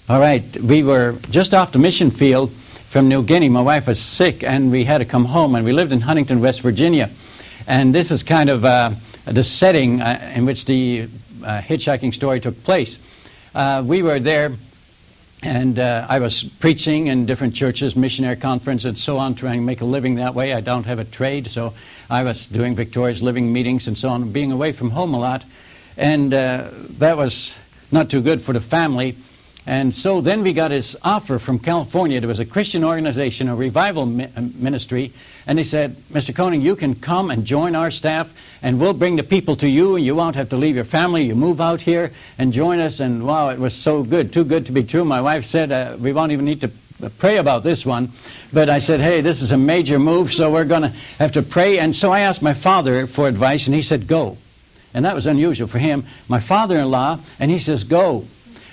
All right, we were just off the mission field from New Guinea. My wife was sick, and we had to come home, and we lived in Huntington, West Virginia. And this is kind of the setting in which the hitchhiking story took place. We were there, and I was preaching in different churches, missionary conference, and so on, trying to make a living that way. I don't have a trade, so I was doing victorious living meetings and so on, being away from home a lot. And that was not too good for the family. And so then we got this offer from California. There was a Christian organization, a revival ministry, and they said, Mr. Koning, you can come and join our staff, and we'll bring the people to you, and you won't have to leave your family. You move out here and join us. And wow, it was so good, too good to be true. My wife said, we won't even need to pray about this one. But I said, hey, this is a major move, so we're going to have to pray. And so I asked my father for advice, and he said, go. And that was unusual for him. My father-in-law, and he says, go.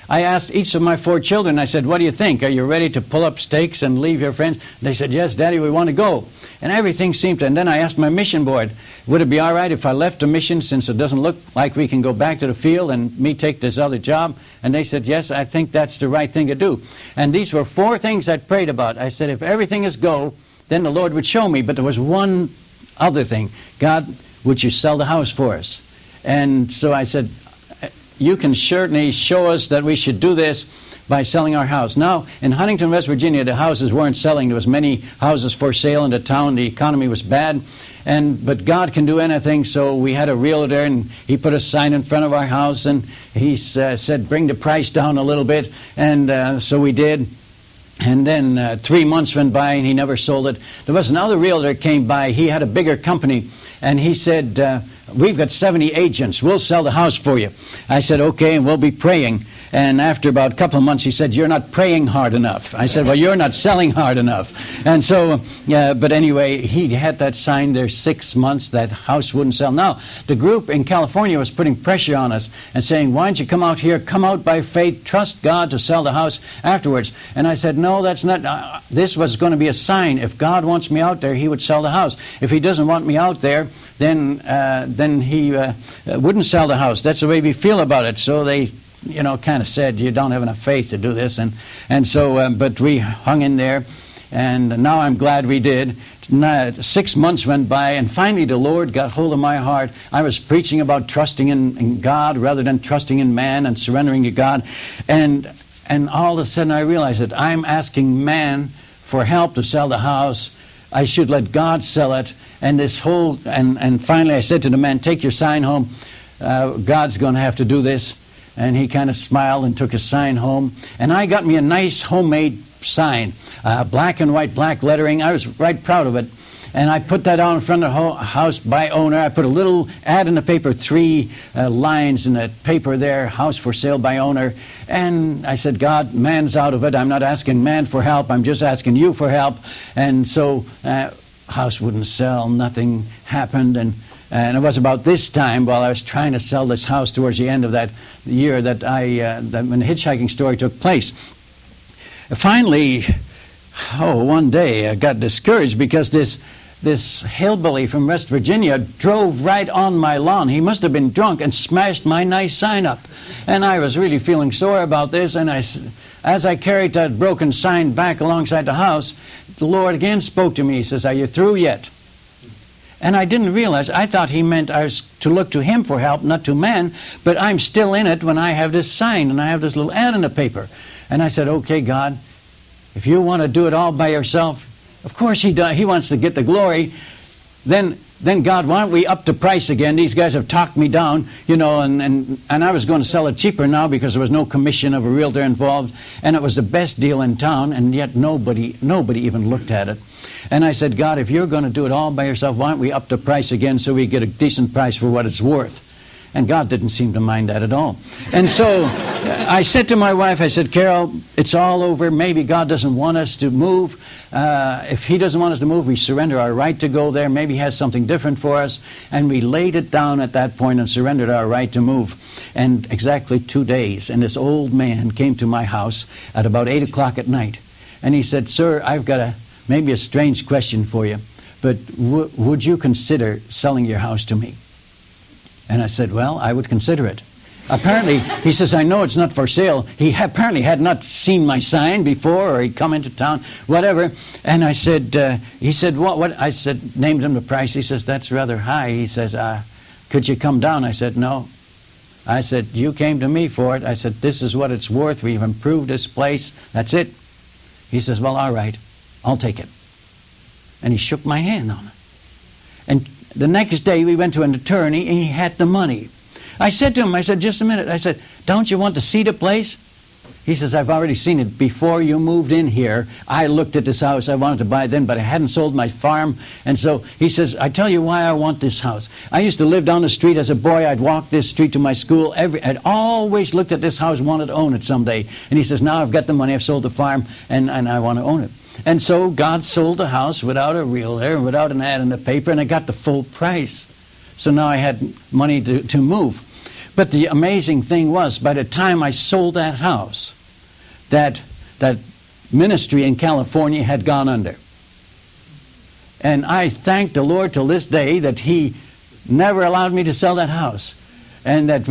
I asked each of my 4 children, I said, what do you think? Are you ready to pull up stakes and leave your friends? They said, yes, Daddy, we want to go. And everything seemed to, and then I asked my mission board, would it be all right if I left the mission since it doesn't look like we can go back to the field and me take this other job? And they said, yes, I think that's the right thing to do. And these were 4 things I prayed about. I said, if everything is go, then the Lord would show me. But there was one other thing. God, would you sell the house for us? And so I said, you can certainly show us that we should do this by selling our house. Now, in Huntington, West Virginia, the houses weren't selling. There was many houses for sale in the town. The economy was bad. But God can do anything, so we had a realtor, and he put a sign in front of our house, and he said, bring the price down a little bit. And so we did. And then 3 months went by, and he never sold it. There was another realtor came by. He had a bigger company, and he said, we've got 70 agents. We'll sell the house for you. I said, okay, and we'll be praying. And after about a couple of months, he said, you're not praying hard enough. I said, well, you're not selling hard enough. And so, but anyway, he had that sign there 6 months. That house wouldn't sell. Now, the group in California was putting pressure on us and saying, why don't you come out here, come out by faith, trust God to sell the house afterwards. And I said, no, that's not, this was going to be a sign. If God wants me out there, he would sell the house. If he doesn't want me out there, then he wouldn't sell the house. That's the way we feel about it. So they, kind of said, you don't have enough faith to do this. And so, but we hung in there, and now I'm glad we did. 6 months went by, and finally the Lord got hold of my heart. I was preaching about trusting in God rather than trusting in man and surrendering to God. And all of a sudden I realized that I'm asking man for help to sell the house. I should let God sell it. And this whole, and finally I said to the man, take your sign home. God's going to have to do this. And he kind of smiled and took his sign home. And I got me a nice homemade sign, black and white, black lettering. I was right proud of it. And I put that out in front of the house by owner. I put a little ad in the paper, 3 lines in the paper there, house for sale by owner. And I said, God, man's out of it. I'm not asking man for help. I'm just asking you for help. And so house wouldn't sell. Nothing happened. And it was about this time, while I was trying to sell this house towards the end of that year, that when the hitchhiking story took place. Finally, one day I got discouraged because this hillbilly from West Virginia drove right on my lawn. He must have been drunk and smashed my nice sign up. And I was really feeling sore about this. And as I carried that broken sign back alongside the house, the Lord again spoke to me. He says, are you through yet? And I didn't realize, I thought he meant I was to look to him for help, not to man, but I'm still in it when I have this sign and I have this little ad in the paper. And I said, okay, God, if you want to do it all by yourself, of course he does. He wants to get the glory. Then God, why don't we up the price again? These guys have talked me down, and I was going to sell it cheaper now because there was no commission of a realtor involved, and it was the best deal in town, and yet nobody even looked at it. And I said, God, if you're going to do it all by yourself, why don't we up the price again so we get a decent price for what it's worth? And God didn't seem to mind that at all. And so I said to my wife, I said, Carol, it's all over. Maybe God doesn't want us to move. If he doesn't want us to move, we surrender our right to go there. Maybe he has something different for us. And we laid it down at that point and surrendered our right to move. And exactly 2 days, and this old man came to my house at about 8 o'clock at night. And he said, sir, I've got maybe a strange question for you, but would you consider selling your house to me? And I said, well, I would consider it. Apparently, he says, I know it's not for sale. He apparently had not seen my sign before, or he'd come into town, whatever. And I said, he said, what? I said, named him the price. He says, that's rather high. He says, could you come down? I said, no. I said, you came to me for it. I said, this is what it's worth. We've improved this place. That's it. He says, well, all right, I'll take it. And he shook my hand on it. And the next day we went to an attorney and he had the money. I said to him, I said, just a minute. I said, don't you want to see the place? He says, I've already seen it. Before you moved in here, I looked at this house. I wanted to buy it then, but I hadn't sold my farm. And so he says, I tell you why I want this house. I used to live down the street as a boy. I'd walk this street to my school. I'd always looked at this house, wanted to own it someday. And he says, now I've got the money. I've sold the farm, and I want to own it. And so God sold the house without a realtor, without an ad in the paper, and I got the full price. So now I had money to move. But the amazing thing was, by the time I sold that house, that ministry in California had gone under. And I thank the Lord till this day that He never allowed me to sell that house. And that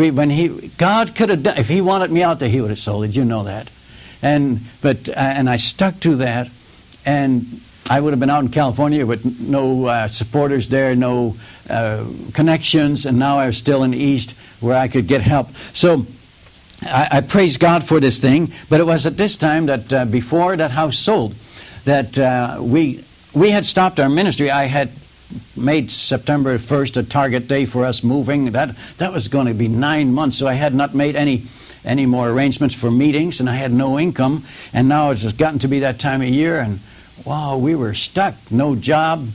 God could have done, if He wanted me out there, He would have sold it. You know that. And I stuck to that. And I would have been out in California with no supporters there, no connections, and now I was still in the East where I could get help. So I praise God for this thing, but it was at this time that before that house sold, that we had stopped our ministry. I had made September 1st a target day for us moving. That was going to be 9 months, so I had not made any more arrangements for meetings, and I had no income, and now it's just gotten to be that time of year, and wow, we were stuck. No job,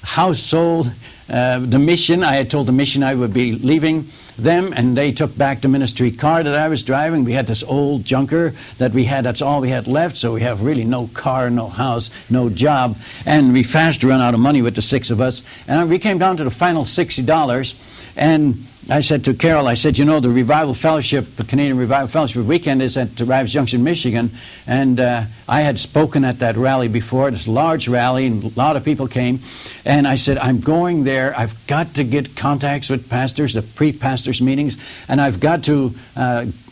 house sold. The mission, I had told the mission I would be leaving them, and they took back the ministry car that I was driving. We had this old junker that we had, that's all we had left, so we have really no car, no house, no job, and we fast run out of money with the 6 of us, and we came down to the final $60, and I said to Carol, I said, the Revival Fellowship, the Canadian Revival Fellowship weekend is at Rives Junction, Michigan, and I had spoken at that rally before, this large rally, and a lot of people came, and I said, I'm going there, I've got to get contacts with pastors, the pre-pastors meetings, and I've got to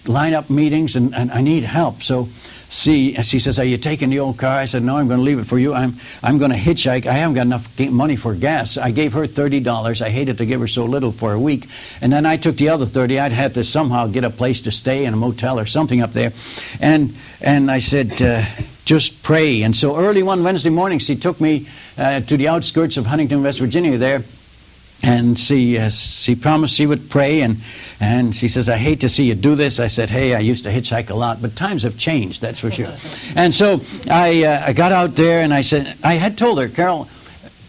line up meetings, and I need help. So she says, are you taking the old car? I said, no, I'm going to leave it for you. I'm going to hitchhike. I haven't got enough money for gas. I gave her $30. I hated to give her so little for a week. And then I took the other $30. I'd have to somehow get a place to stay in a motel or something up there. And I said, just pray. And so early one Wednesday morning, she took me to the outskirts of Huntington, West Virginia there. And she promised she would pray, and she says, I hate to see you do this. I said, hey, I used to hitchhike a lot, but times have changed, that's for sure. And so I got out there, and I said, I had told her, Carol,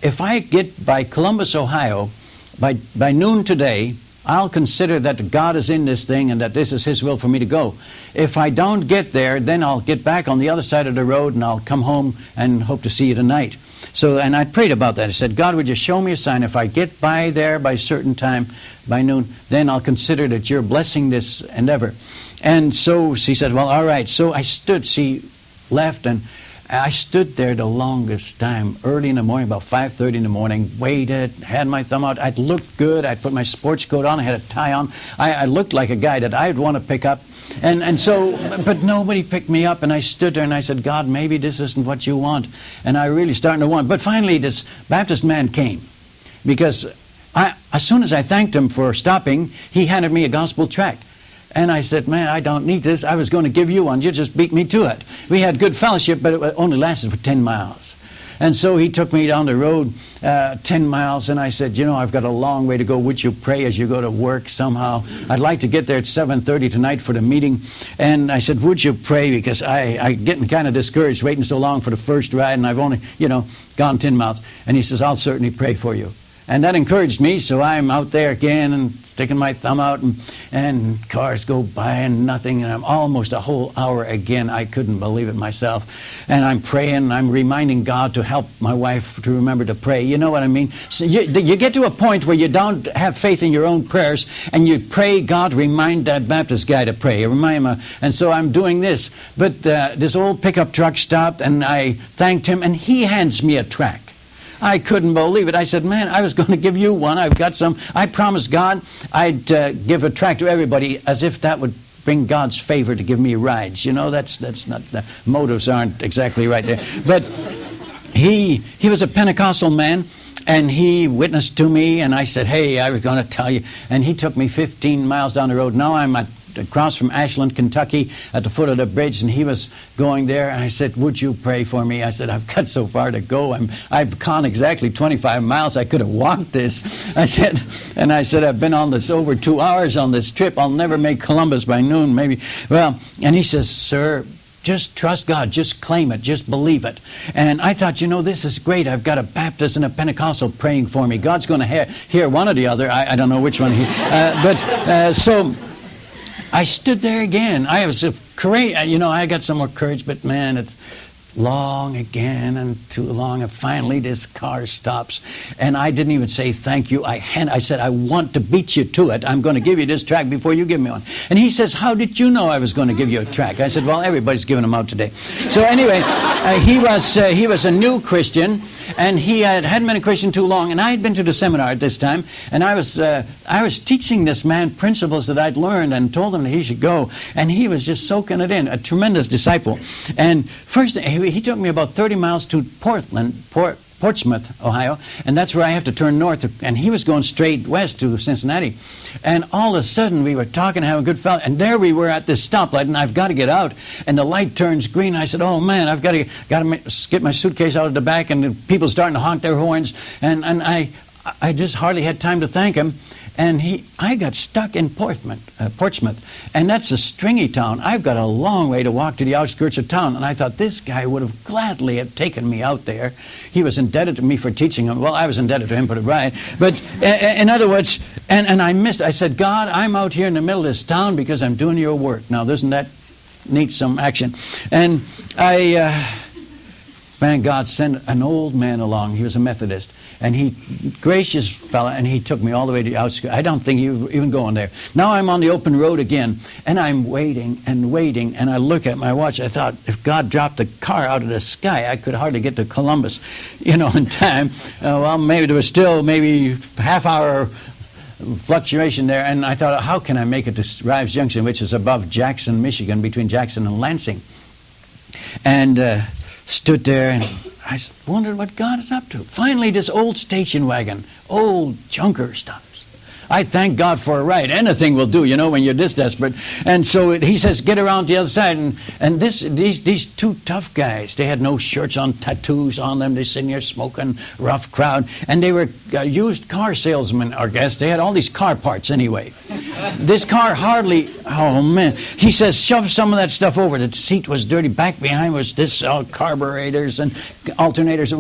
if I get by Columbus, Ohio, by noon today, I'll consider that God is in this thing and that this is His will for me to go. If I don't get there, then I'll get back on the other side of the road, and I'll come home and hope to see you tonight. So, and I prayed about that. I said, God, would you show me a sign? If I get by there by a certain time, by noon, then I'll consider that you're blessing this endeavor. And so she said, well, all right. So I stood. She left, and I stood there the longest time, early in the morning, about 5:30 in the morning, waited, had my thumb out. I'd looked good. I'd put my sports coat on. I had a tie on. I looked like a guy that I'd want to pick up. And so, but nobody picked me up, and I stood there and I said, God, maybe this isn't what you want. And I really started to want. But finally, this Baptist man came, because as soon as I thanked him for stopping, he handed me a gospel tract. And I said, man, I don't need this. I was going to give you one. You just beat me to it. We had good fellowship, but it only lasted for 10 miles. And so he took me down the road 10 miles, and I said, I've got a long way to go. Would you pray as you go to work somehow? I'd like to get there at 7:30 tonight for the meeting. And I said, would you pray? Because I'm getting kind of discouraged waiting so long for the first ride, and I've only, gone 10 miles. And he says, I'll certainly pray for you. And that encouraged me, so I'm out there again and sticking my thumb out, and cars go by and nothing, and I'm almost a whole hour again. I couldn't believe it myself. And I'm praying, I'm reminding God to help my wife to remember to pray. You know what I mean? So you get to a point where you don't have faith in your own prayers, and you pray, God, remind that Baptist guy to pray. Remind him. And so I'm doing this. But this old pickup truck stopped, and I thanked him, and he hands me a tract. I couldn't believe it. I said, man, I was going to give you one. I've got some. I promised God I'd give a tract to everybody, as if that would bring God's favor to give me rides. You know, that's not, the motives aren't exactly right there. But he was a Pentecostal man, and he witnessed to me, and I said, hey, I was going to tell you. And he took me 15 miles down the road. Now I'm across from Ashland, Kentucky, at the foot of the bridge, and he was going there, and I said, would you pray for me? I said, I've got so far to go. I've gone exactly 25 miles. I could have walked this. I said, I've been on this over 2 hours on this trip. I'll never make Columbus by noon, maybe. Well, and he says, sir, just trust God. Just claim it. Just believe it. And I thought, this is great. I've got a Baptist and a Pentecostal praying for me. God's going to hear one or the other. I don't know which one. So I stood there again. I was courage. I got some more courage, but man, it's long again and too long, and finally this car stops, and I didn't even say thank you. I said, I want to beat you to it. I'm going to give you this tract before you give me one. And he says, how did you know I was going to give you a tract? I said, well, everybody's giving them out today. So anyway, he was a new Christian, and he hadn't been a Christian too long, and I had been to the seminar at this time, and I was teaching this man principles that I'd learned and told him that he should go, and he was just soaking it in, a tremendous disciple. And first, he took me about 30 miles to Portsmouth, Ohio, and that's where I have to turn north, and he was going straight west to Cincinnati. And all of a sudden, we were talking, having a good fellow, and there we were at this stoplight, and I've got to get out, and the light turns green. I said, oh man, I've got to get my suitcase out of the back, and the people starting to honk their horns, and I just hardly had time to thank him. And I got stuck in Portsmouth, and that's a stringy town. I've got a long way to walk to the outskirts of town, and I thought this guy would have gladly have taken me out there. He was indebted to me for teaching him. Well, I was indebted to him for the ride. But in other words, and I missed. I said, God, I'm out here in the middle of this town because I'm doing your work. Now, doesn't that need some action? And man, God sent an old man along. He was a Methodist. And he, gracious fella, and he took me all the way to the outskirts. I don't think he was even going there. Now I'm on the open road again, and I'm waiting, and I look at my watch. I thought, if God dropped the car out of the sky, I could hardly get to Columbus, in time. Well, maybe there was still maybe half-hour fluctuation there, and I thought, how can I make it to Rives Junction, which is above Jackson, Michigan, between Jackson and Lansing? And stood there, and I wondered what God is up to. Finally, this old station wagon, old junker stops. I thank God for a ride. Anything will do, when you're this desperate. And so he says, get around the other side. And these two tough guys, they had no shirts on, tattoos on them. They're sitting here smoking, rough crowd. And they were used car salesmen, I guess. They had all these car parts anyway. This car hardly, oh man. He says, shove some of that stuff over. The seat was dirty. Back behind was this carburetors and alternators,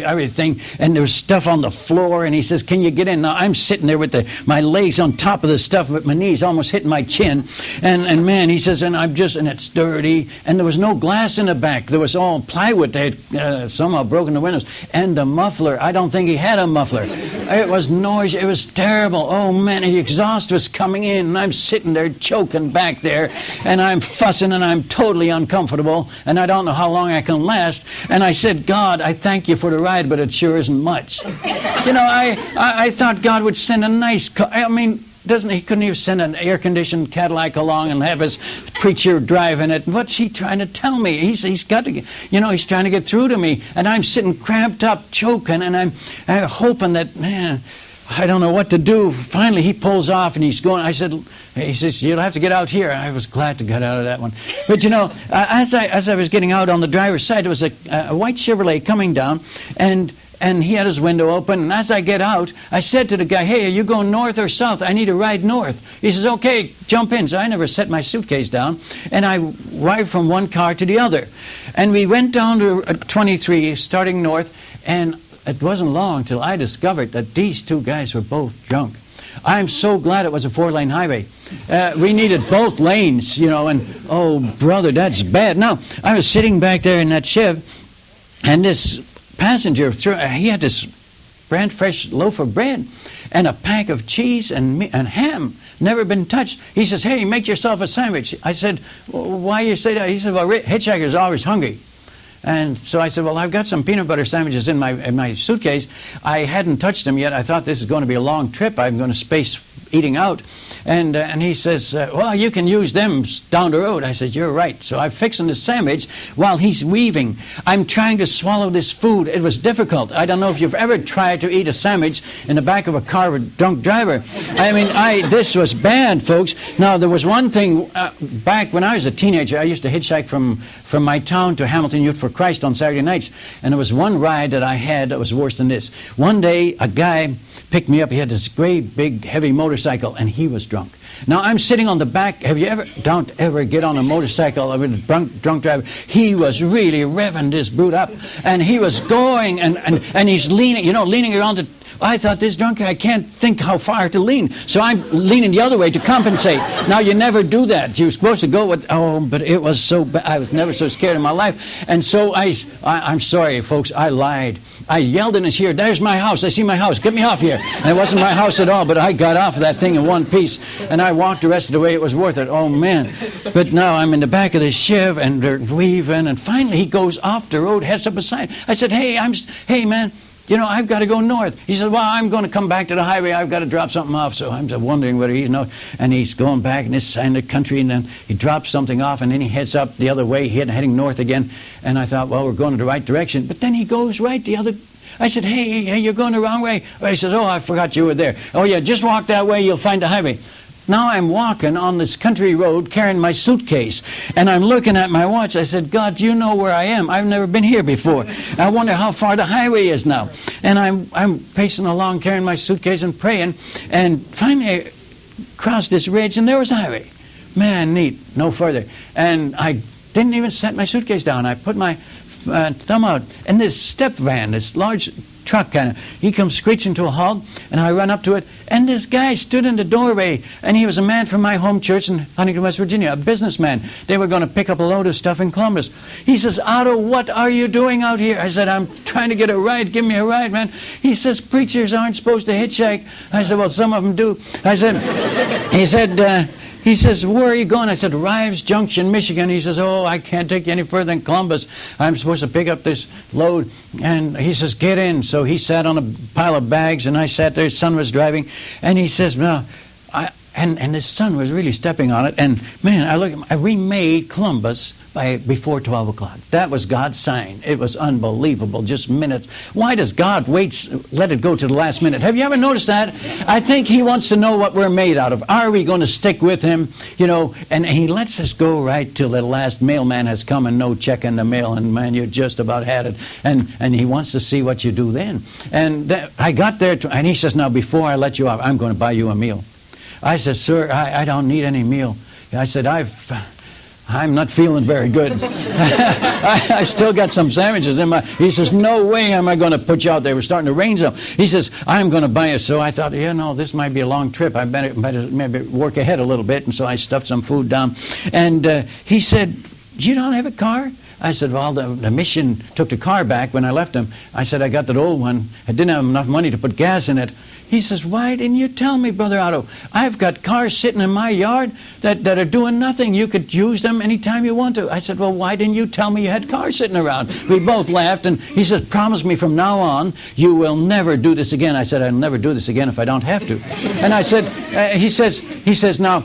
everything. And there was stuff on the floor. And he says, can you get in? Now I'm sitting there with my legs on top of the stuff, but my knees almost hitting my chin. And man, he says, and it's dirty. And there was no glass in the back. There was all plywood. They had somehow broken the windows. And the muffler, I don't think he had a muffler. It was noisy. It was terrible. Oh man, and the exhaust was coming in, and I'm sitting there choking back there, and I'm fussing, and I'm totally uncomfortable, and I don't know how long I can last. And I said, God, I thank you for the ride, but it sure isn't much. I thought God would send a nice car. He couldn't even send an air-conditioned Cadillac along and have his preacher driving it. What's he trying to tell me? He's got to, he's trying to get through to me, and I'm sitting cramped up, choking, and I'm hoping that, man, I don't know what to do. Finally, he pulls off, and he's going. He says, you'll have to get out here. I was glad to get out of that one. But as I was getting out on the driver's side, there was a white Chevrolet coming down, and he had his window open, and as I get out, I said to the guy, hey, are you going north or south? I need to ride north. He says, okay, jump in. So I never set my suitcase down, and I arrived from one car to the other. And we went down to 23, starting north, and it wasn't long till I discovered that these two guys were both drunk. I'm so glad it was a 4-lane highway. We needed both lanes, and oh, brother, that's bad. Now, I was sitting back there in that Chev, and this passenger, he had this brand fresh loaf of bread and a pack of cheese and ham, never been touched. He says, hey, make yourself a sandwich. I said, well, why you say that? He said, well, hitchhiker's always hungry. And so I said, well, I've got some peanut butter sandwiches in my suitcase. I hadn't touched them yet. I thought this is going to be a long trip. I'm going to space eating out. And he says, well, you can use them down the road. I said, you're right. So I'm fixing the sandwich while he's weaving. I'm trying to swallow this food. It was difficult. I don't know if you've ever tried to eat a sandwich in the back of a car with a drunk driver. I mean, this was bad, folks. Now, there was one thing, back when I was a teenager, I used to hitchhike from my town to Hamilton Youth for Christ on Saturday nights. And there was one ride that I had that was worse than this. One day, a guy picked me up. He had this great, big, heavy motorcycle, and he was drunk. Now, I'm sitting on the back. Don't ever get on a motorcycle with a drunk driver. He was really revving this brute up, and he was going, and he's leaning around I thought, this drunk guy can't think how far to lean. So I'm leaning the other way to compensate. Now, you never do that. You're supposed to go with, but it was so bad. I was never so scared in my life. And so I'm sorry, folks, I lied. I yelled in his ear, there's my house. I see my house. Get me off here. And it wasn't my house at all, but I got off of that thing in one piece. And I walked the rest of the way. It was worth it. Oh, man. But now I'm in the back of the Chev, and they're weaving. And finally, he goes off the road, heads up a sign. I said, hey, man. I've got to go north. He said, well, I'm going to come back to the highway. I've got to drop something off. So I'm just wondering whether he's north. And he's going back in this side of the country, and then he drops something off, and then he heads up the other way, heading north again. And I thought, well, we're going in the right direction. But then he goes right the other. I said, hey, you're going the wrong way. He says, oh, I forgot you were there. Oh, yeah, just walk that way. You'll find the highway. Now I'm walking on this country road carrying my suitcase, and I'm looking at my watch. I said, God, you know where I am. I've never been here before. I wonder how far the highway is now. And I'm pacing along carrying my suitcase and praying, and finally I crossed this ridge, and there was a highway. Man, neat, no further. And I didn't even set my suitcase down. I put my thumb out, and this step van, this large truck kind of, he comes screeching to a halt, and I run up to it, and this guy stood in the doorway, and he was a man from my home church in Huntington, West Virginia, a businessman. They were going to pick up a load of stuff in Columbus. He says, Otto, what are you doing out here? I said, I'm trying to get a ride. Give me a ride, man. He says, preachers aren't supposed to hitchhike. I said, well, some of them do. He says, where are you going? I said, Rives Junction, Michigan. He says, oh, I can't take you any further than Columbus. I'm supposed to pick up this load. And he says, get in. So he sat on a pile of bags, and I sat there. His son was driving. And he says, no. And his son was really stepping on it. And, man, we made Columbus before 12 o'clock. That was God's sign. It was unbelievable, just minutes. Why does God let it go to the last minute? Have you ever noticed that? I think he wants to know what we're made out of. Are we going to stick with him? And he lets us go right till the last mailman has come and no check in the mail, and man, you just about had it. And he wants to see what you do then. And I got there, and he says, now, before I let you off, I'm going to buy you a meal. I said, sir, I don't need any meal. I said, I'm not feeling very good. I still got some sandwiches in my. He says, no way am I going to put you out there. We're starting to rain some. He says, I'm going to buy you. So I thought, this might be a long trip. I better maybe work ahead a little bit. And so I stuffed some food down. And he said, you don't have a car? I said, well, the mission took the car back when I left them. I said, I got that old one. I didn't have enough money to put gas in it. He says, why didn't you tell me, Brother Otto? I've got cars sitting in my yard that are doing nothing. You could use them anytime you want to. I said, well, why didn't you tell me you had cars sitting around? We both laughed, and he says, promise me from now on you will never do this again. I said, I'll never do this again if I don't have to. And I said, he says, now,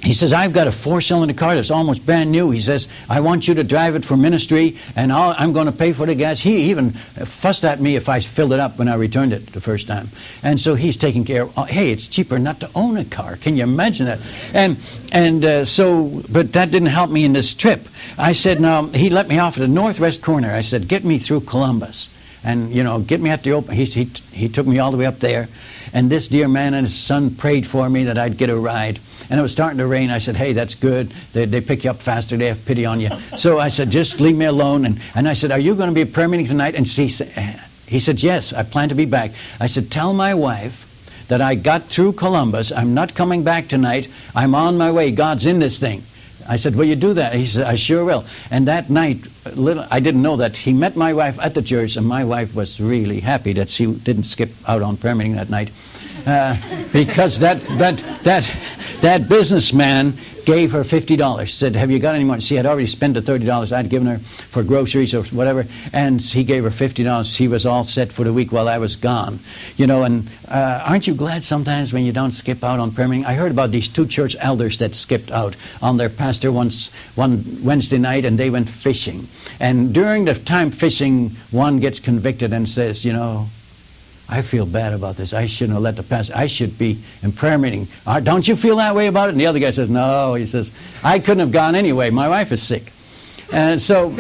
He says, I've got a 4-cylinder car that's almost brand new. He says, I want you to drive it for ministry, and I'm going to pay for the gas. He even fussed at me if I filled it up when I returned it the first time. And so he's taking care of, hey, it's cheaper not to own a car. Can you imagine that? But that didn't help me in this trip. I said, now, he let me off at the northwest corner. I said, get me through Columbus. And, get me at the open. He took me all the way up there. And this dear man and his son prayed for me that I'd get a ride. And it was starting to rain. I said, hey, that's good. They pick you up faster. They have pity on you. So I said, just leave me alone. And I said, are you going to be at prayer meeting tonight? And he said, yes, I plan to be back. I said, tell my wife that I got through Columbus. I'm not coming back tonight. I'm on my way. God's in this thing. I said, will you do that? He said, I sure will. And that night, I didn't know that he met my wife at the church, and my wife was really happy that she didn't skip out on prayer meeting that night. because that businessman gave her $50. Said, have you got any money? She had already spent the $30 I'd given her for groceries or whatever, and he gave her $50. She was all set for the week while I was gone. You know, and aren't you glad sometimes when you don't skip out on prayer meeting? I heard about these two church elders that skipped out on their pastor one Wednesday night, and they went fishing. And during the time fishing, one gets convicted and says, you know, I feel bad about this. I shouldn't have let the pastor. I should be in prayer meeting. Don't you feel that way about it? And the other guy says, no. He says, I couldn't have gone anyway. My wife is sick. And so,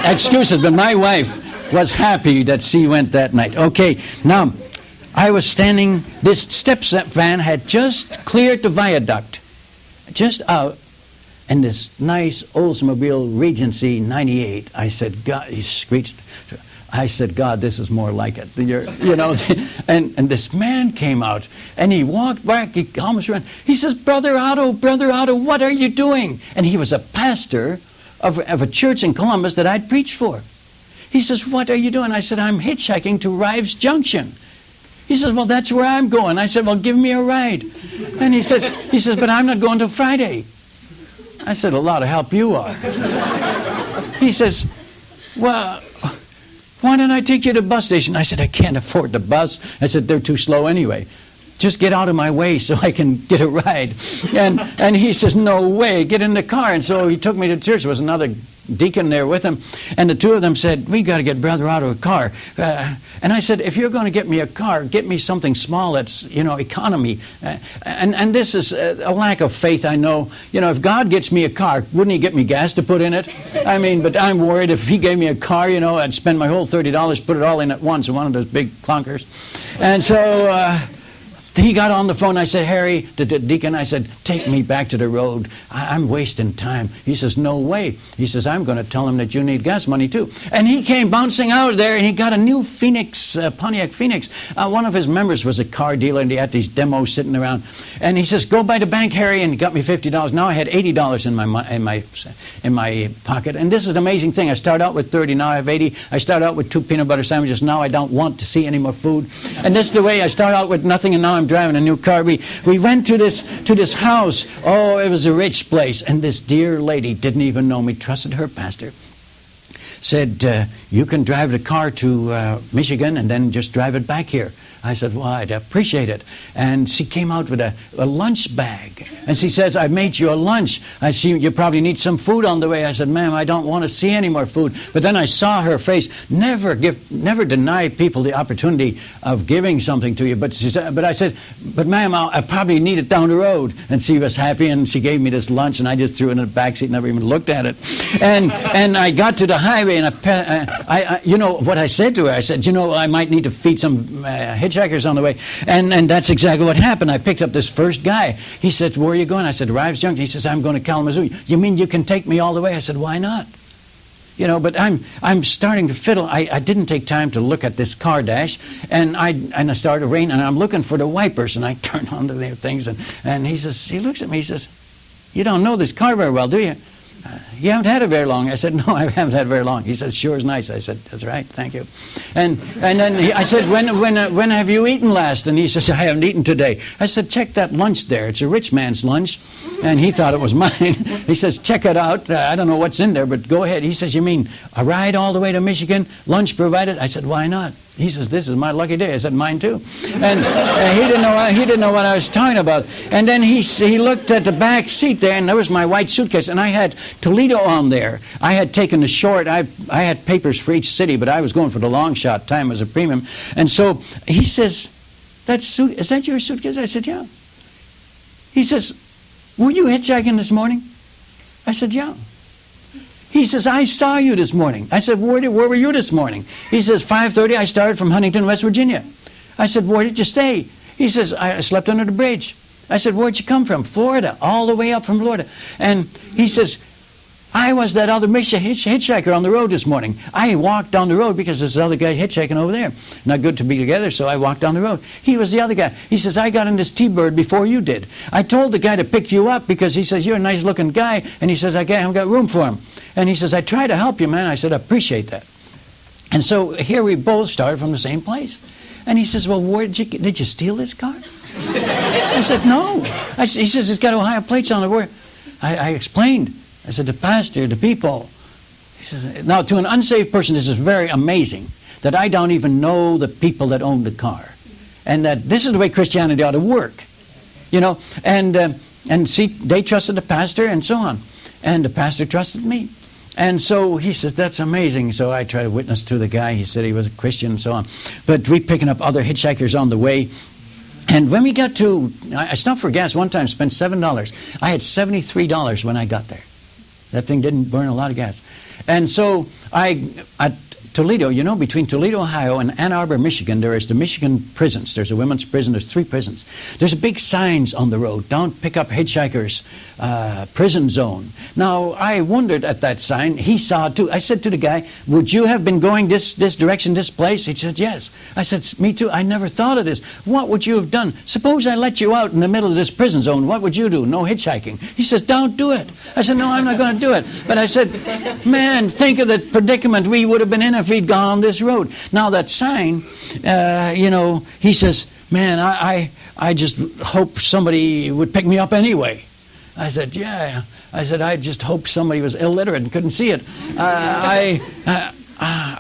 excuses, but my wife was happy that she went that night. Okay, now, I was standing, this step van had just cleared the viaduct, just out, and this nice Oldsmobile Regency 98, I said, God, he screeched, I said, God, this is more like it. You know, and this man came out, and he walked back, he almost ran. He says, Brother Otto, what are you doing? And he was a pastor of a church in Columbus that I'd preached for. He says, what are you doing? I said, I'm hitchhiking to Rives Junction. He says, well, that's where I'm going. I said, well, give me a ride. And he says, but I'm not going till Friday. I said, a lot of help you are. He says, well, why don't I take you to the bus station? I said, I can't afford the bus. I said, they're too slow anyway. Just get out of my way so I can get a ride. And he says, no way, get in the car. And so he took me to church. There was another deacon there with him. And the two of them said, we got to get Brother out of a car. And I said, if you're going to get me a car, get me something small that's, you know, economy. And this is a lack of faith, I know. You know, if God gets me a car, wouldn't he get me gas to put in it? I mean, but I'm worried if he gave me a car, you know, I'd spend my whole $30, put it all in at once in one of those big clunkers. And so he got on the phone. I said, Harry, the deacon, I said, take me back to the road. I'm wasting time. He says, no way. He says, I'm going to tell him that you need gas money too. And he came bouncing out of there, and he got a new Phoenix, Pontiac Phoenix. One of his members was a car dealer, and he had these demos sitting around. And he says, go by the bank, Harry, and he got me $50. Now I had $80 in my pocket. And this is an amazing thing. I start out with 30, now I have 80. I start out with 2 peanut butter sandwiches. Now I don't want to see any more food. And this is the way I start out with nothing, and now I'm driving a new car. We went to this house. Oh, it was a rich place, and this dear lady didn't even know me, trusted her pastor, said, you can drive the car to Michigan and then just drive it back here. I said, well, I'd appreciate it. And she came out with a lunch bag. And she says, I made you a lunch. I see you probably need some food on the way. I said, ma'am, I don't want to see any more food. But then I saw her face. Never deny people the opportunity of giving something to you. But she said, but I said, but ma'am, I probably need it down the road. And she was happy, and she gave me this lunch, and I just threw it in the back seat, never even looked at it. And I got to the highway, and I you know what I said to her? I said, you know, I might need to feed some hitchhikers on the way. And that's exactly what happened. I picked up this first guy. He said, where are you going? I said, Rives Junction. He says, I'm going to Kalamazoo. You mean you can take me all the way? I said, why not? You know, but I'm starting to fiddle. I didn't take time to look at this car dash, and I started to rain, and I'm looking for the wipers, and I turn on the things, and he looks at me, he says, you don't know this car very well, do you? You haven't had it very long. I said, no, I haven't had it very long. He said, sure is nice. I said, that's right, thank you. And then I said, when have you eaten last? And he says, I haven't eaten today. I said, check that lunch there. It's a rich man's lunch. And he thought it was mine. He says, check it out. I don't know what's in there, but go ahead. He says, you mean a ride all the way to Michigan, lunch provided? I said, why not? He says, this is my lucky day. I said, mine too. And he didn't know what I was talking about. And then he looked at the back seat there, and there was my white suitcase, and I had Toledo on there. I had taken the short. I had papers for each city, but I was going for the long shot. Time was a premium. And so he says, is that your suitcase? I said, yeah. He says, were you hitchhiking this morning? I said, yeah. He says, I saw you this morning. I said, where were you this morning? He says, 5:30, I started from Huntington, West Virginia. I said, where did you stay? He says, I slept under the bridge. I said, where'd you come from? Florida, all the way up from Florida. And he says, I was that other hitchhiker on the road this morning. I walked down the road because there's this other guy hitchhiking over there. Not good to be together, so I walked down the road. He was the other guy. He says, I got in this T-Bird before you did. I told the guy to pick you up because he says, you're a nice-looking guy, and he says, I haven't got room for him. And he says, I try to help you, man. I said, I appreciate that. And so here we both started from the same place. And he says, well, did you steal this car? I said, no. He says, it's got Ohio plates on it. I explained. I said, the pastor, the people. He says, now, to an unsaved person, this is very amazing that I don't even know the people that own the car. And that this is the way Christianity ought to work. You know, and see, they trusted the pastor and so on. And the pastor trusted me. And so he says, that's amazing. So I try to witness to the guy. He said he was a Christian and so on. But we picking up other hitchhikers on the way. And when we got to, I stopped for gas one time, spent $7. I had $73 when I got there. That thing didn't burn a lot of gas. And so at Toledo, you know, between Toledo, Ohio and Ann Arbor, Michigan, there is the Michigan prisons. There's a women's prison. There's 3 prisons. There's a big signs on the road. Don't pick up hitchhikers. Prison zone. Now, I wondered at that sign. He saw it too. I said to the guy, would you have been going this direction, this place? He said, yes. I said, me too. I never thought of this. What would you have done? Suppose I let you out in the middle of this prison zone. What would you do? No hitchhiking. He says, don't do it. I said, no, I'm not going to do it. But I said, man, think of the predicament we would have been in if we'd gone on this road. Now that sign, you know, he says, man, I just hope somebody would pick me up anyway. I said, yeah. I said, I just hope somebody was illiterate and couldn't see it. I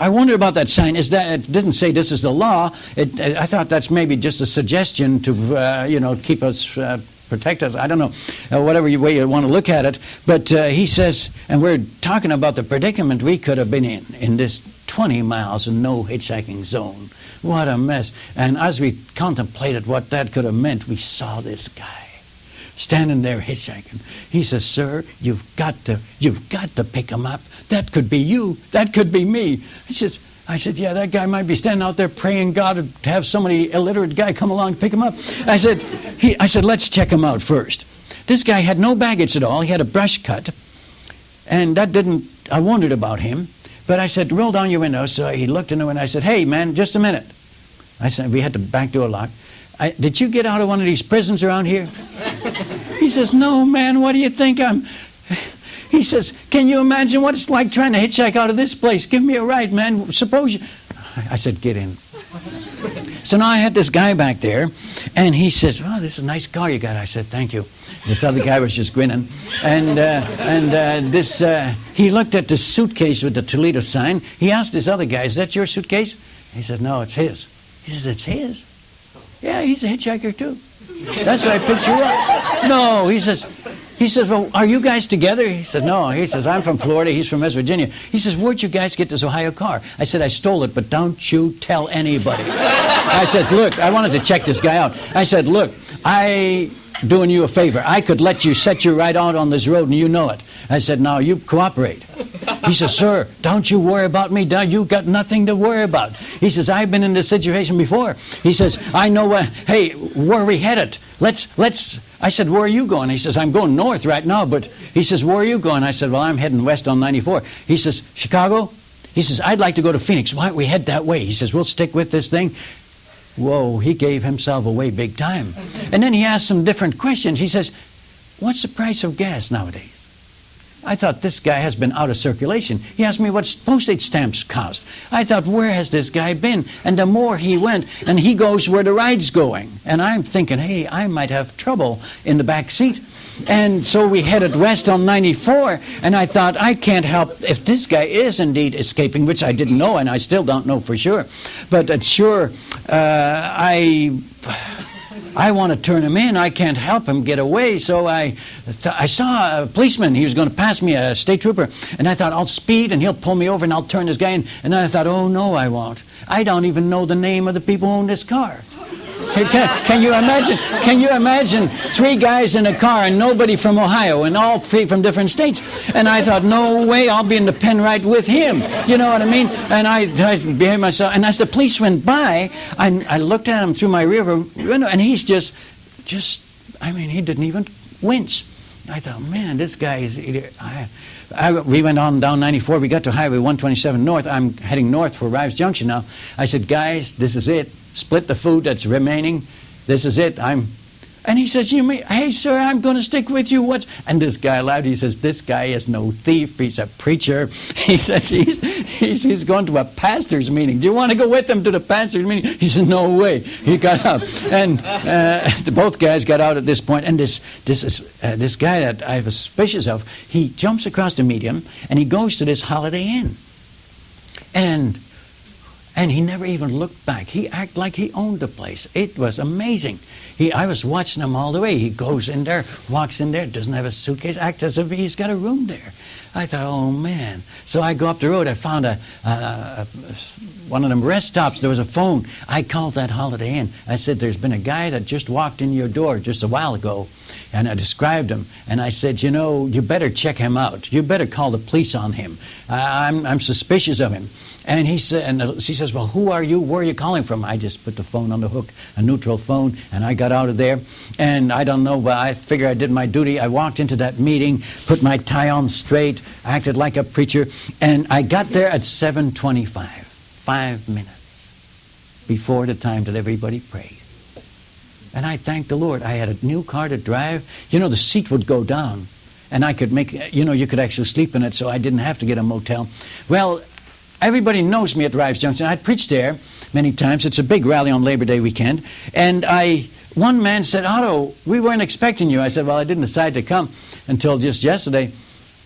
wonder about that sign. Is that it doesn't say this is the law? I thought that's maybe just a suggestion to, you know, keep us, protect us. I don't know, whatever way you want to look at it. But he says, and we're talking about the predicament we could have been in this 20 miles and no hitchhiking zone. What a mess. And as we contemplated what that could have meant, we saw this guy standing there hitchhiking. He says, sir, you've got to pick him up. That could be you. That could be me. I said, yeah, that guy might be standing out there praying God to have somebody illiterate guy come along and pick him up. I said, let's check him out first. This guy had no baggage at all. He had a brush cut. And I wondered about him. But I said, roll down your window. So he looked in the window. I said, hey, man, just a minute. I said, we had the back door locked. Did you get out of one of these prisons around here? He says, no, man, what do you think He says, can you imagine what it's like trying to hitchhike out of this place? Give me a ride, man. Suppose you... I said, get in. So now I had this guy back there, and he says, oh, this is a nice car you got. I said, thank you. This other guy was just grinning. He looked at the suitcase with the Toledo sign. He asked this other guy, is that your suitcase? He said, no, it's his. He says, it's his? Yeah, he's a hitchhiker too. That's why I picked you up. No, he says, well, are you guys together? He said, no. He says, I'm from Florida. He's from West Virginia. He says, where'd you guys get this Ohio car? I said, I stole it, but don't you tell anybody. I said, look, I wanted to check this guy out. I said, look, doing you a favor. I could let you set you right out on this road and you know it. I said, now you cooperate. He says, sir, don't you worry about me. You got nothing to worry about. He says, I've been in this situation before. He says, I know, hey, where are we headed? I said, where are you going? He says, I'm going north right now, but he says, where are you going? I said, well, I'm heading west on 94. He says, Chicago? He says, I'd like to go to Phoenix. Why don't we head that way? He says, we'll stick with this thing. Whoa, he gave himself away big time. And then he asked some different questions. He says, what's the price of gas nowadays? I thought this guy has been out of circulation. He asked me what postage stamps cost. I thought, where has this guy been? And the more he went, and he goes where the ride's going. And I'm thinking, hey, I might have trouble in the back seat. And so we headed west on 94, and I thought, I can't help if this guy is indeed escaping, which I didn't know, and I still don't know for sure. But it's sure, I want to turn him in. I can't help him get away. So I saw a policeman. He was going to pass me, a state trooper. And I thought, I'll speed and he'll pull me over and I'll turn this guy in. And then I thought, oh, no, I won't. I don't even know the name of the people who own this car. Can you imagine? Can you imagine 3 guys in a car and nobody from Ohio and all 3 from different states? And I thought, no way, I'll be in the pen right with him. You know what I mean? And I behaved myself. And as the police went by, I looked at him through my rear window, and he's just, I mean, he didn't even wince. I thought, man, this guy is... we went on down 94. We got to Highway 127 north. I'm heading north for Rives Junction now. I said, guys, this is it. Split the food that's remaining. This is it. And he says, hey, sir, I'm going to stick with you. And this guy laughed. He says, this guy is no thief. He's a preacher. He says, He's going to a pastor's meeting. Do you want to go with him to the pastor's meeting? He said, no way. He got up. And both guys got out at this point. And this guy that I was suspicious of, he jumps across the median, and he goes to this Holiday Inn. And he never even looked back. He acted like he owned the place. It was amazing. I was watching him all the way. He goes in there, walks in there, doesn't have a suitcase, acts as if he's got a room there. I thought, oh, man. So I go up the road. I found one of them rest stops. There was a phone. I called that Holiday Inn. I said, there's been a guy that just walked in your door just a while ago. And I described him. And I said, you better check him out. You better call the police on him. I'm suspicious of him. And he says, well, who are you? Where are you calling from? I just put the phone on the hook, a neutral phone, and I got out of there. And I don't know, but I figure I did my duty. I walked into that meeting, put my tie on straight, acted like a preacher, and I got there at 7:25, 5 minutes before the time that everybody prayed. And I thanked the Lord. I had a new car to drive. The seat would go down, and I could you could actually sleep in it, so I didn't have to get a motel. Well, everybody knows me at Rives Junction. I'd preached there many times. It's a big rally on Labor Day weekend. And one man said, Otto, we weren't expecting you. I said, well, I didn't decide to come until just yesterday.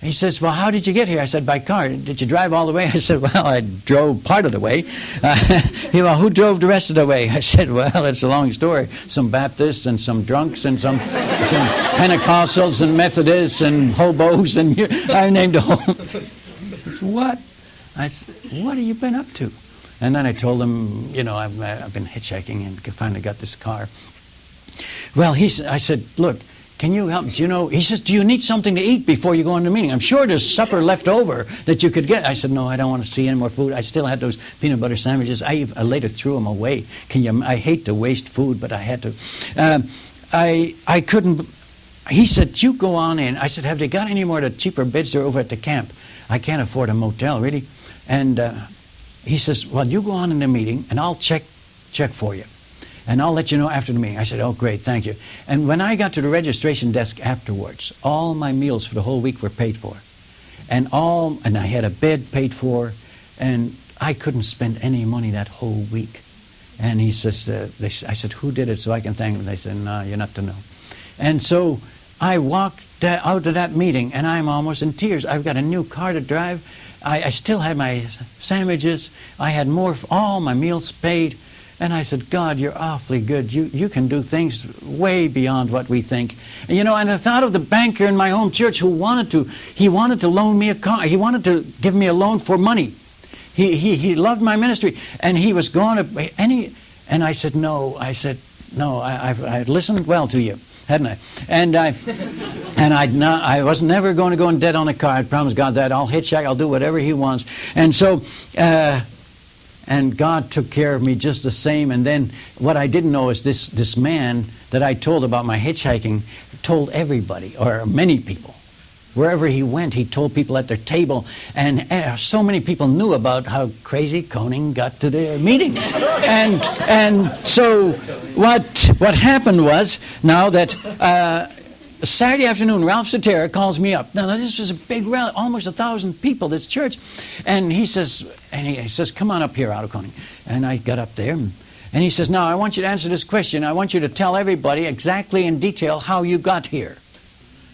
He says, well, how did you get here? I said, by car. Did you drive all the way? I said, well, I drove part of the way. He said, well, who drove the rest of the way? I said, well, it's a long story. Some Baptists and some drunks and some Pentecostals and Methodists and hobos. And I named a whole... He says, what? I said, what have you been up to? And then I told him, I've been hitchhiking and finally got this car. Well, I said, look, can you help? He says, do you need something to eat before you go into the meeting? I'm sure there's supper left over that you could get. I said, no, I don't want to see any more food. I still had those peanut butter sandwiches. I later threw them away. I hate to waste food, but I had to. I couldn't. He said, you go on in. I said, have they got any more of the cheaper beds? They're over at the camp. I can't afford a motel, really. And he says, well, you go on in the meeting, and I'll check for you. And I'll let you know after the meeting. I said, oh, great, thank you. And when I got to the registration desk afterwards, all my meals for the whole week were paid for. And I had a bed paid for, and I couldn't spend any money that whole week. And he says, I said, who did it so I can thank him? They said, no, you're not to know. And so I walked out of that meeting, and I'm almost in tears. I've got a new car to drive. I still had my sandwiches. I had all my meals paid. And I said, God, you're awfully good. You can do things way beyond what we think. And I thought of the banker in my home church who wanted to loan me a car. He wanted to give me a loan for money. He loved my ministry. And he was going to, and I said, no. I listened well to you, hadn't I? And I was never going to go in debt on a car. I promised God that. I'll hitchhike. I'll do whatever he wants. And so, and God took care of me just the same. And then what I didn't know is this man that I told about my hitchhiking told everybody, or many people. Wherever he went, he told people at their table. And so many people knew about how crazy Koning got to the meeting. And so what happened was, now that... Saturday afternoon, Ralph Soterra calls me up. Now, this was a big rally, almost 1,000 people, this church. And he says, come on up here, Otto Koning. And I got up there, and he says, now, I want you to answer this question. I want you to tell everybody exactly in detail how you got here.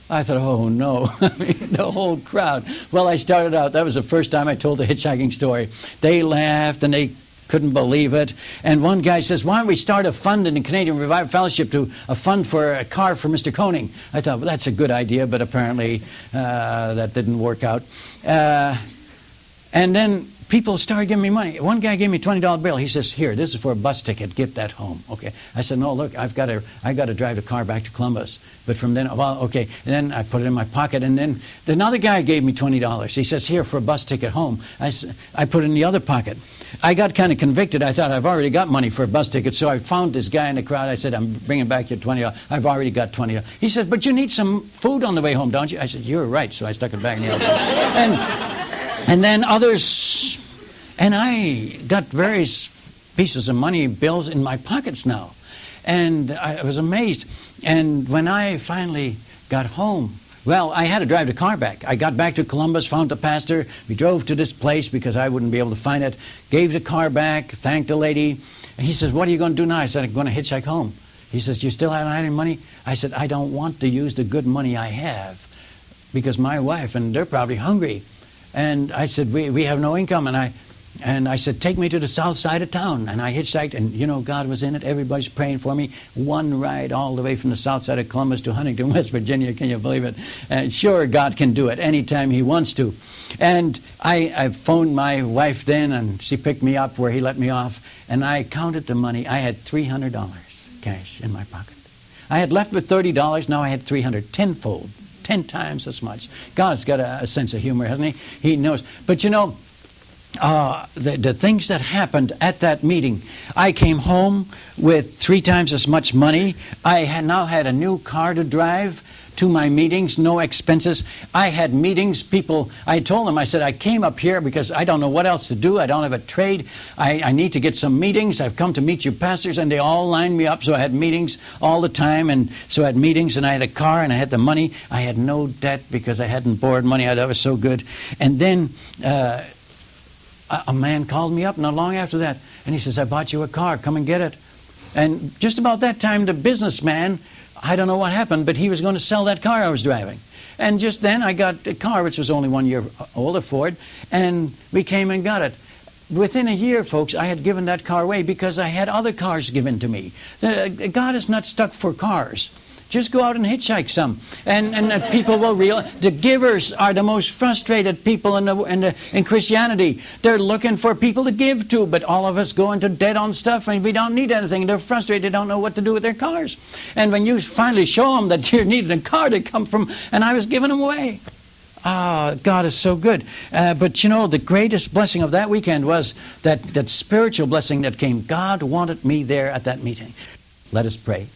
I thought, oh, no, the whole crowd. Well, I started out. That was the first time I told the hitchhiking story. They laughed, and they couldn't believe it. And one guy says, why don't we start a fund in the Canadian Revival Fellowship to a fund for a car for Mr. Koning? I thought, well, that's a good idea, but apparently that didn't work out. And then people started giving me money. One guy gave me a $20 bill. He says, here, this is for a bus ticket. Get that home. Okay. I said, no, look, I got to drive the car back to Columbus. But from then, well, okay. And then I put it in my pocket. And then another guy gave me $20. He says, here, for a bus ticket home. I put it in the other pocket. I got kind of convicted. I thought, I've already got money for a bus ticket. So I found this guy in the crowd. I said, I'm bringing back your $20. I've already got $20. He said, but you need some food on the way home, don't you? I said, you're right. So I stuck it back in the other pocket. And then others, and I got various pieces of money, bills in my pockets now. And I was amazed. And when I finally got home, Well, I had to drive the car back. I got back to Columbus, found the pastor. We drove to this place because I wouldn't be able to find it. Gave the car back, thanked the lady. And he says, what are you going to do now? I said, I'm going to hitchhike home. He says, you still haven't had any money? I said, I don't want to use the good money I have because my wife, and they're probably hungry. And I said, we have no income. And I said, take me to the south side of town. And I hitchhiked, and you know, God was in it. Everybody's praying for me. One ride all the way from the south side of Columbus to Huntington, West Virginia. Can you believe it? And sure, God can do it anytime he wants to. And I phoned my wife then, and she picked me up where he let me off. And I counted the money. I had $300 cash in my pocket. I had left with $30. Now I had $300, tenfold, 10 times as much. God's got a sense of humor, hasn't he? He knows. But you know, the things that happened at that meeting, I came home with 3 times as much money. I now had a new car to drive to my meetings, no expenses. I had meetings, people, I told them, I said, I came up here because I don't know what else to do. I don't have a trade. I need to get some meetings. I've come to meet your pastors, and they all lined me up, so I had meetings all the time, and so I had meetings, and I had a car, and I had the money. I had no debt because I hadn't borrowed money. That was so good. And then a man called me up not long after that, and he says, I bought you a car. Come and get it. And just about that time, the businessman, I don't know what happened, but he was going to sell that car I was driving. And just then I got a car, which was only 1 year old, a Ford, and we came and got it. Within a year, folks, I had given that car away because I had other cars given to me. God is not stuck for cars. Just go out and hitchhike some, and people will realize. The givers are the most frustrated people in Christianity. They're looking for people to give to, but all of us go into debt on stuff, and we don't need anything. They're frustrated. They don't know what to do with their cars. And when you finally show them that you're needing a car to come from, and I was giving them away. God is so good. But you know, the greatest blessing of that weekend was that spiritual blessing that came. God wanted me there at that meeting. Let us pray.